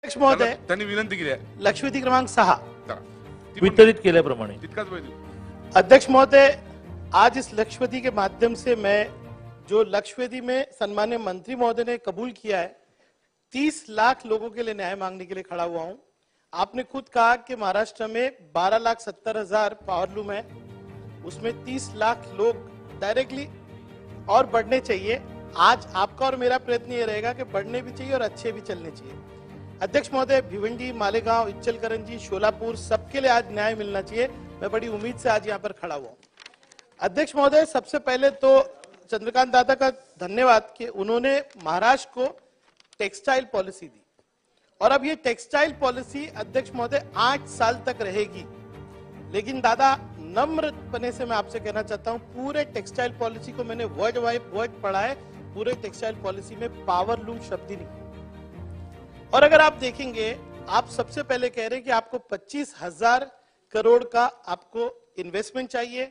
अध्यक्ष महोदय, त्यांनी विनंती केली आहे लक्षवेधी क्रमांक 6 वितरित केल्याप्रमाणे तितकाच वेळ देऊ. अध्यक्ष महोदय, आज इस लक्षवेधी के माध्यम से मैं जो लक्षवेधी में सम्मान्य मंत्री महोदय ने कबूल किया है 30 लाख लोगों के लिए न्याय मांगने के लिए खड़ा हुआ हूं। आपने खुद कहा कि महाराष्ट्र में 12,70,000 पावरलूम है, उसमें 30 लाख लोग डायरेक्टली और बढ़ने चाहिए। आज आपका और मेरा प्रयत्न ये रहेगा कि बढ़ने भी चाहिए और अच्छे भी चलने चाहिए। अध्यक्ष महोदय, भिवंडी, मालेगांव, इच्चलकरंजी, शोलापुर सबके लिए आज न्याय मिलना चाहिए। मैं बड़ी उम्मीद से आज यहाँ पर खड़ा हुआ हूँ। अध्यक्ष महोदय, सबसे पहले तो चंद्रकांत दादा का धन्यवाद कि उन्होंने महाराष्ट्र को टेक्सटाइल पॉलिसी दी और अब ये टेक्सटाइल पॉलिसी अध्यक्ष महोदय 8 साल तक रहेगी। लेकिन दादा, नम्रपने से मैं आपसे कहना चाहता हूँ, पूरे टेक्सटाइल पॉलिसी को मैंने वर्ड बाय वर्ड पढ़ा है। पूरे टेक्सटाइल पॉलिसी में पावरलूम शब्द ही नहीं। और अगर आप देखेंगे, आप सबसे पहले कह रहे हैं कि आपको 25,000 करोड़ का आपको इन्वेस्टमेंट चाहिए,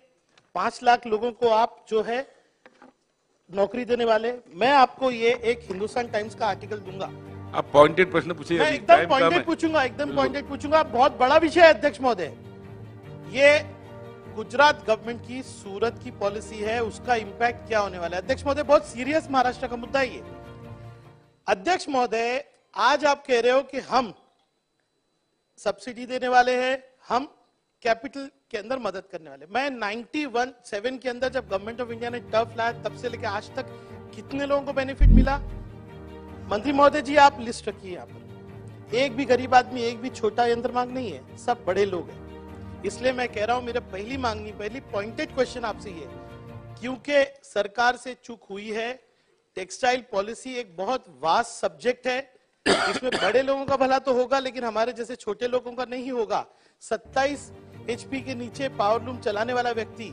5 लाख लोगों को आप जो है नौकरी देने वाले। मैं आपको ये एक हिंदुस्तान टाइम्स का आर्टिकल दूंगा। आप पॉइंटेड प्रश्न पूछिए। मैं एकदम पॉइंटेड पूछूंगा, एकदम पॉइंटेड पूछूंगा। बहुत बड़ा विषय है अध्यक्ष महोदय। ये गुजरात गवर्नमेंट की सूरत की पॉलिसी है, उसका इंपैक्ट क्या होने वाला है। अध्यक्ष महोदय, बहुत सीरियस महाराष्ट्र का मुद्दा है ये। अध्यक्ष महोदय, आज आप कह रहे हो कि हम सब्सिडी देने वाले हैं, हम कैपिटल के अंदर मदद करने वाले। मैं 91-7 के अंदर जब गवर्नमेंट ऑफ इंडिया ने टर्फ लाया, तब से लेकर आज तक कितने लोगों को बेनिफिट मिला? मंत्री महोदय जी, आप लिस्ट रखिए यहाँ पर। एक भी गरीब आदमी, एक भी छोटा यंत्र मांग नहीं है, सब बड़े लोग हैं। इसलिए मैं कह रहा हूं, मेरा पहली पॉइंटेड क्वेश्चन आपसे ये, क्योंकि सरकार से चूक हुई है। टेक्सटाइल पॉलिसी एक बहुत वास्ट सब्जेक्ट है, इसमें बड़े लोगों का भला तो होगा, लेकिन हमारे जैसे छोटे लोगों का नहीं होगा। 27 HP के नीचे पावरलूम चलाने वाला व्यक्ति,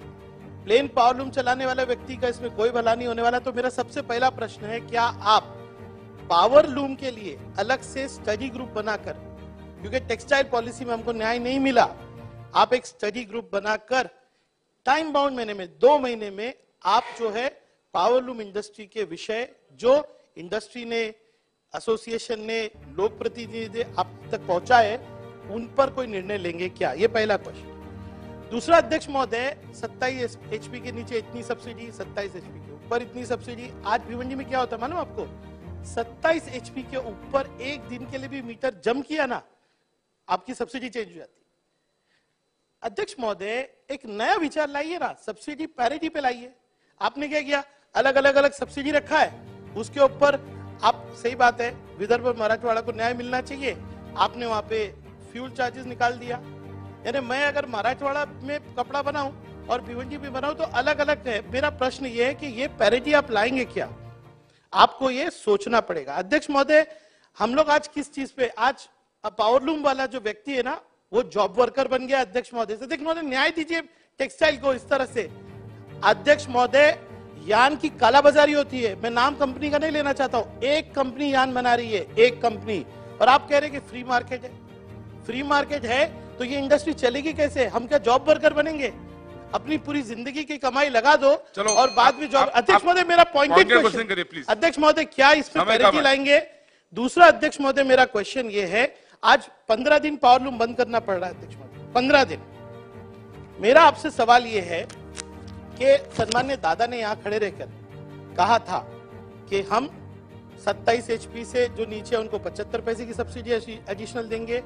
प्लेन पावरलूम चलाने वाला व्यक्ति का इसमें कोई भला नहीं होने वाला। तो मेरा सबसे पहला प्रश्न है, क्या आप पावरलूम के लिए अलग से स्टडी ग्रुप बनाकर, क्योंकि टेक्सटाइल पॉलिसी में हमको न्याय नहीं मिला, आप एक स्टडी ग्रुप बनाकर टाइम बाउंड महीने में 2 महीने में आप जो है पावरलूम इंडस्ट्री के विषय जो इंडस्ट्री ने, एसोसिएशन ने, लोक प्रतिनिधि आप तक पहुंचाए, उन पर कोई निर्णय लेंगे क्या? ये पहला क्वेश्चन। दूसरा अध्यक्ष महोदय, 27 HP के नीचे इतनी सब्सिडी, 27 HP के ऊपर इतनी सब्सिडी। आज भिवंडी में क्या होता है मालूम आपको? 27 HP के ऊपर एक दिन के लिए भी मीटर जम किया ना, आपकी सब्सिडी चेंज हो जाती। अध्यक्ष महोदय, एक नया विचार लाइए ना, सब्सिडी पैरिटी पे लाइए। आपने क्या किया? अलग सब्सिडी रखा है, उसके ऊपर आप, सही बात है, विदर्भ और मराठवाड़ा को न्याय मिलना चाहिए, आपने वहां पे फ्यूल चार्जेस निकाल दिया। यानी मैं अगर मराठवाड़ा में कपड़ा बनाऊं और भिवंडी में बनाऊं तो अलग अलग है। मेरा प्रश्न ये है कि ये पैरिटी आप लाएंगे क्या? आपको ये सोचना पड़ेगा। अध्यक्ष महोदय, हम लोग आज किस चीज पे, आज पावरलूम वाला जो व्यक्ति है ना, वो जॉब वर्कर बन गया। अध्यक्ष महोदय, अध्यक्ष महोदय, न्याय दीजिए टेक्सटाइल को इस तरह से। अध्यक्ष महोदय, यान की कालाबाजारी होती है। मैं नाम कंपनी का नहीं लेना चाहता हूं, एक कंपनी यान बना रही है, एक कंपनी, और आप कह रहे हैं कि फ्री मार्केट है। फ्री मार्केट है तो ये इंडस्ट्री चलेगी कैसे? हम क्या जॉब वर्कर बनेंगे? अपनी पूरी जिंदगी की कमाई लगा दो और बाद में जॉब। अध्यक्ष महोदय, मेरा पॉइंटेड क्वेश्चन, अध्यक्ष महोदय, क्या इसमें पैरिटी लाएंगे? दूसरा अध्यक्ष महोदय, मेरा क्वेश्चन ये है, आज 15 दिन पावरलूम बंद करना पड़ रहा है अध्यक्ष महोदय, 15 दिन। मेरा आपसे सवाल ये है कि सन्मान्य दादा ने यहां खड़े रहकर कहा था कि हम 27 HP से जो नीचे उनको 75 पैसे की सब्सिडी एडिशनल देंगे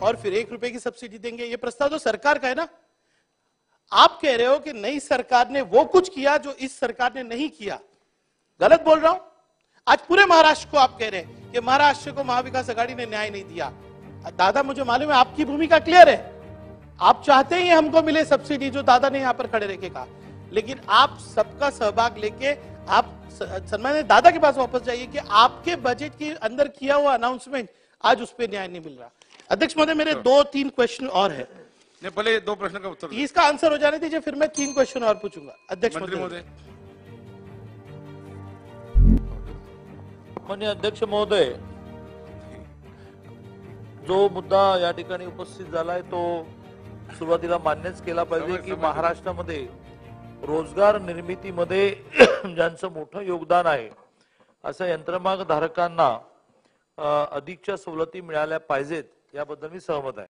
और फिर 1 रुपए की सब्सिडी देंगे। ये प्रस्ताव तो सरकार का है ना। आप कह रहे हो कि नई सरकार ने वो कुछ किया जो इस सरकार ने नहीं किया। गलत बोल रहा हूं? आज पूरे महाराष्ट्र को आप कह रहे हैं कि महाराष्ट्र को महाविकास आघाड़ी ने न्याय नहीं दिया। दादा, मुझे मालूम है आपकी भूमिका क्लियर है, आप चाहते हैं हमको मिले सब्सिडी, जो दादा ने यहां पर खड़े रखे कहा, लेकिन आप सबका सहभाग लेके आप सम्मानित दादा के पास वापस जाइए कि आपके बजट के अंदर किया हुआ अनाउंसमेंट आज उस पर न्याय नहीं मिल रहा। अध्यक्ष महोदय, मेरे 2-3 क्वेश्चन और है। पहले 2 प्रश्न का उत्तर, इसका आंसर हो जाने दीजिए, फिर मैं 3 क्वेश्चन और पूछूंगा। अध्यक्ष महोदय, माननीय अध्यक्ष महोदय, जो मुद्दा या ठिकाणी उपस्थित झालाय तो सुरुवातीला मान्यच केला पाहिजे की महाराष्ट्रामध्ये रोजगार निर्मितीमध्ये ज्यांचं मोठं योगदान आहे अशा यंत्रमाग धारकांना अधिकच्या सवलती मिळाल्या पाहिजेत याबद्दल मी सहमत आहे.